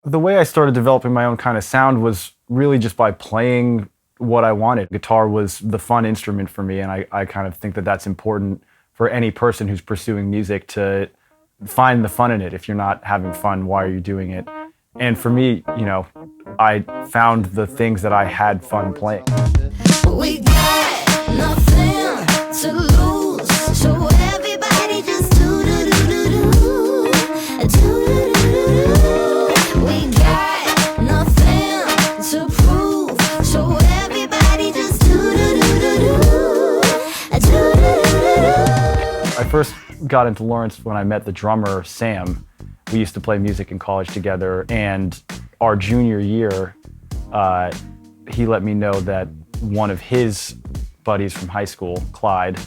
The way I started developing my own kind of sound was really just by playing what I wanted. Guitar was the fun instrument for me, and I kind of think that that's important for any person who's pursuing music to find the fun in it. If you're not having fun, why are you doing it? And for me, I found the things that I had fun playing. We got nothing to lose, so everybody just do-do-do-do-do. Do-do-do-do-do. We got nothing to prove, so everybody just do-do-do-do-do. Do-do-do-do-do. I first got into Lawrence when I met the drummer, Sam. We used to play music in college together, and our junior year, he let me know that one of his buddies from high school, Clyde,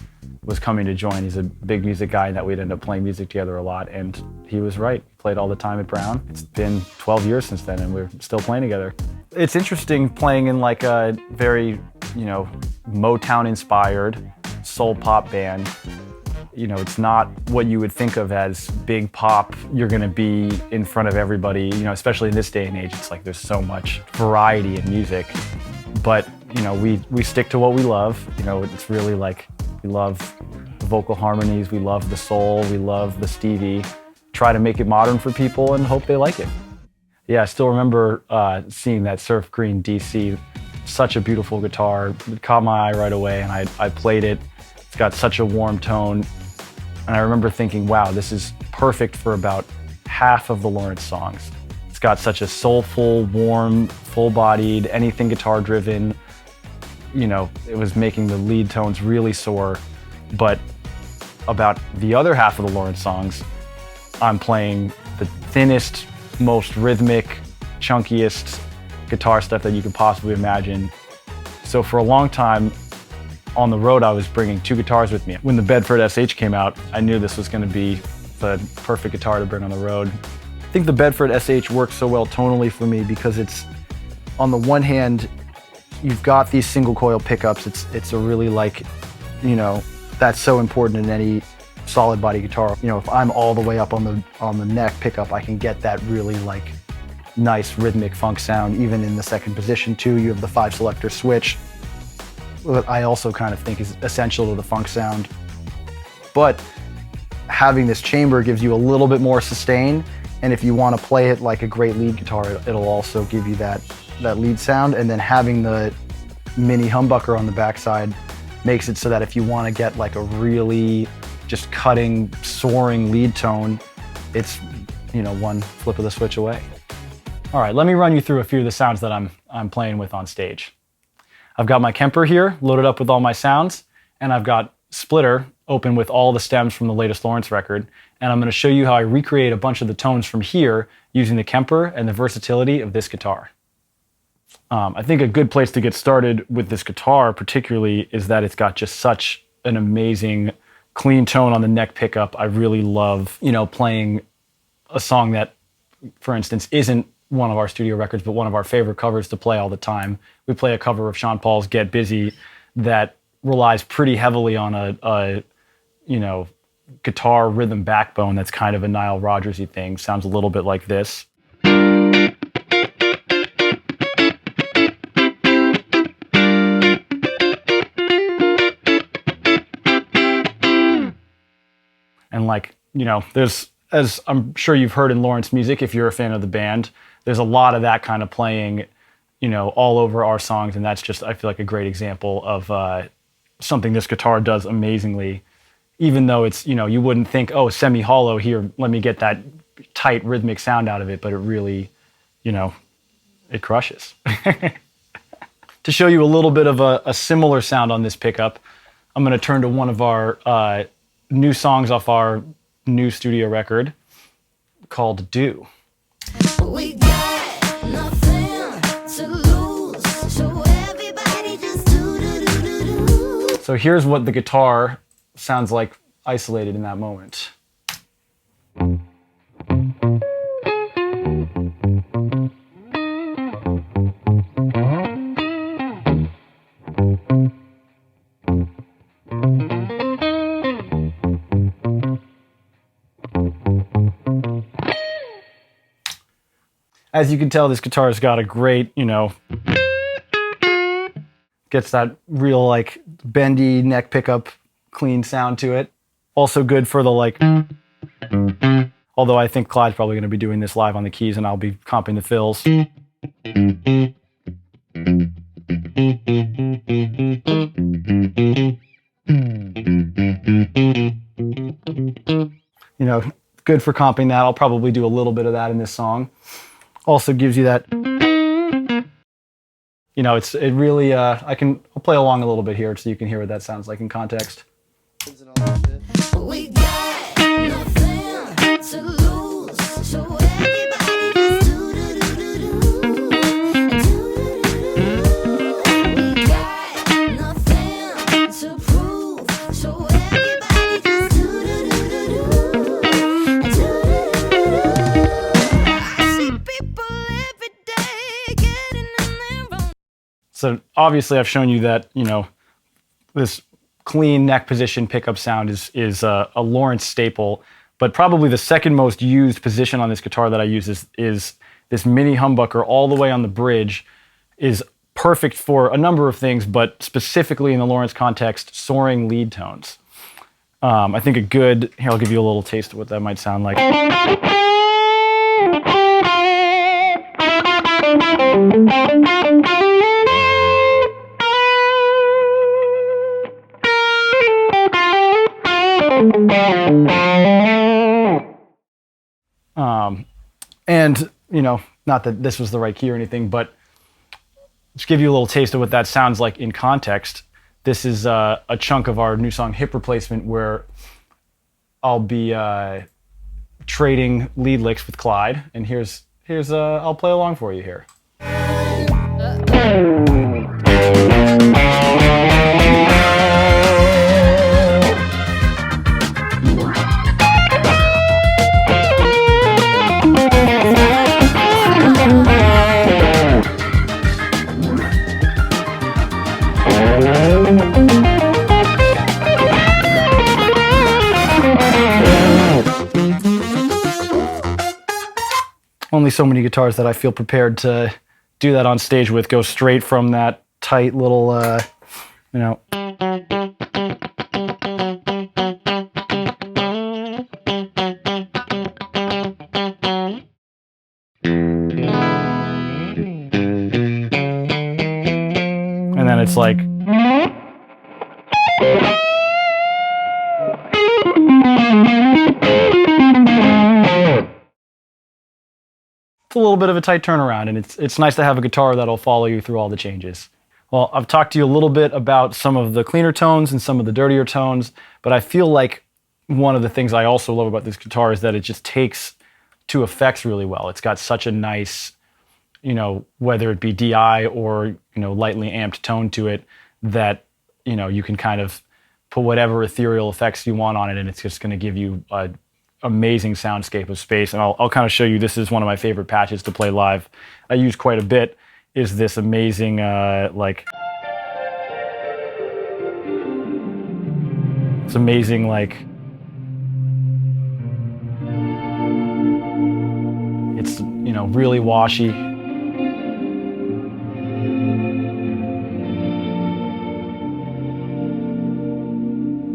was coming to join. He's a big music guy, and that we'd end up playing music together a lot, and he was right. We played all the time at Brown. It's been 12 years since then, and we're still playing together. It's interesting playing in like a very, Motown-inspired soul pop band. It's not what you would think of as big pop. You're gonna be in front of everybody, especially in this day and age. It's like there's so much variety in music. But, we stick to what we love. It's really like we love the vocal harmonies, we love the soul, we love the Stevie. Try to make it modern for people and hope they like it. Yeah, I still remember seeing that Surf Green DC. Such a beautiful guitar. It caught my eye right away, and I played it. It's got such a warm tone. And I remember thinking, wow, this is perfect for about half of the Lawrence songs. It's got such a soulful, warm, full-bodied, anything guitar-driven. It was making the lead tones really soar. But about the other half of the Lawrence songs, I'm playing the thinnest, most rhythmic, chunkiest guitar stuff that you could possibly imagine. So for a long time, on the road, I was bringing two guitars with me. When the Bedford SH came out, I knew this was going to be the perfect guitar to bring on the road. I think the Bedford SH works so well tonally for me because it's, on the one hand, you've got these single coil pickups. It's a really that's so important in any solid body guitar. If I'm all the way up on the neck pickup, I can get that really nice rhythmic funk sound. Even in the second position too, you have the 5 selector switch. That I also kind of think is essential to the funk sound. But having this chamber gives you a little bit more sustain, and if you want to play it like a great lead guitar, it'll also give you that lead sound. And then having the mini humbucker on the backside makes it so that if you want to get like a really just cutting, soaring lead tone, it's one flip of the switch away. All right, let me run you through a few of the sounds that I'm playing with on stage. I've got my Kemper here, loaded up with all my sounds, and I've got Splitter open with all the stems from the latest Lawrence record, and I'm going to show you how I recreate a bunch of the tones from here using the Kemper and the versatility of this guitar. I think a good place to get started with this guitar particularly is that it's got just such an amazing clean tone on the neck pickup. I really love, playing a song that, for instance, isn't one of our studio records, but one of our favorite covers to play all the time. We play a cover of Sean Paul's Get Busy that relies pretty heavily on a guitar rhythm backbone that's kind of a Nile Rodgers-y thing. Sounds a little bit like this. And there's, as I'm sure you've heard in Lawrence music, if you're a fan of the band, there's a lot of that kind of playing, all over our songs, and that's just, I feel like, a great example of something this guitar does amazingly. Even though it's, you wouldn't think, oh, semi-hollow here, let me get that tight rhythmic sound out of it, but it really, it crushes. To show you a little bit of a similar sound on this pickup, I'm going to turn to one of our new songs off our new studio record called Do. We got nothing to lose, so everybody just do-do-do-do-do. So here's what the guitar sounds like isolated in that moment. As you can tell, this guitar's got a great, gets that real like bendy neck pickup, clean sound to it. Also good for the like, although I think Clyde's probably going to be doing this live on the keys and I'll be comping the fills. Good for comping that. I'll probably do a little bit of that in this song. Also gives you that, it really, I'll play along a little bit here so you can hear what that sounds like in context. We got nothing to lose, so everybody just do-do-do-do-do. We got nothing to prove, so everybody just do-do-do-do-do. I see people every day getting in their own. So obviously I've shown you that, this clean neck position pickup sound is a Lawrence staple, but probably the second most used position on this guitar that I use is this mini humbucker all the way on the bridge. Is perfect for a number of things, but specifically in the Lawrence context, soaring lead tones. I think here I'll give you a little taste of what that might sound like. And, not that this was the right key or anything, but just give you a little taste of what that sounds like in context. This is a chunk of our new song Hip Replacement where I'll be trading lead licks with Clyde, and here's I'll play along for you here. Only so many guitars that I feel prepared to do that on stage with go straight from that tight little, and then it's like, a little bit of a tight turnaround, and it's nice to have a guitar that'll follow you through all the changes. Well, I've talked to you a little bit about some of the cleaner tones and some of the dirtier tones, but I feel like one of the things I also love about this guitar is that it just takes to effects really well. It's got such a nice, whether it be DI or, lightly amped tone to it, that, you can kind of put whatever ethereal effects you want on it, and it's just going to give you a amazing soundscape of space. And I'll kind of show you, this is one of my favorite patches to play live. I use quite a bit, is this amazing, it's amazing, it's, really washy.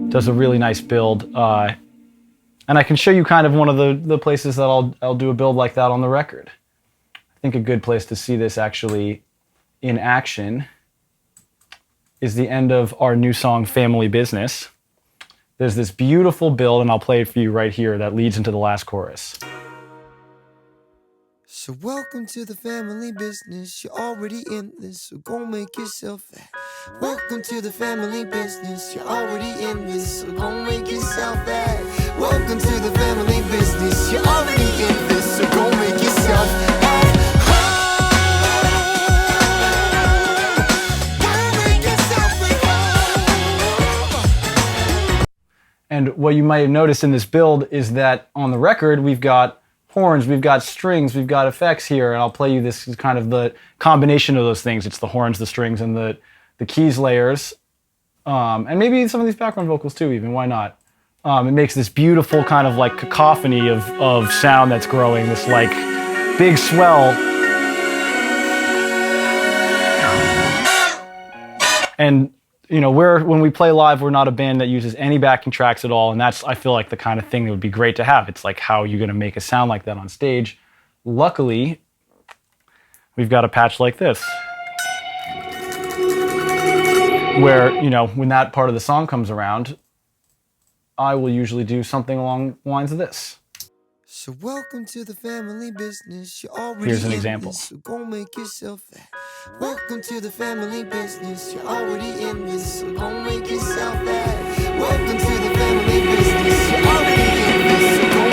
Does a really nice build. And I can show you kind of one of the places that I'll do a build like that on the record. I think a good place to see this actually in action is the end of our new song, Family Business. There's this beautiful build, and I'll play it for you right here, that leads into the last chorus. So welcome to the family business. You're already in this, so go make yourself at. Welcome to the family business. You're already in this, so go make yourself at. Welcome to the family business. You're already in this, so go make yourself at home. Go make yourself at home. And what you might have noticed in this build is that on the record, we've got horns, we've got strings, we've got effects here, and I'll play you this kind of the combination of those things. It's the horns, the strings, and the keys layers, and maybe some of these background vocals too, even, why not? It makes this beautiful kind of like cacophony of sound that's growing, this like big swell And you know, when we play live, we're not a band that uses any backing tracks at all, and that's, I feel like, the kind of thing that would be great to have. It's like, how are you going to make a sound like that on stage? Luckily, we've got a patch like this, where, you know, when that part of the song comes around, I will usually do something along the lines of this. So welcome to the family business. You're already Here's an in example. this, so go make yourself at. Welcome to the family business. You're already in this, so go make yourself at. Welcome to the family business. You're already in this, so go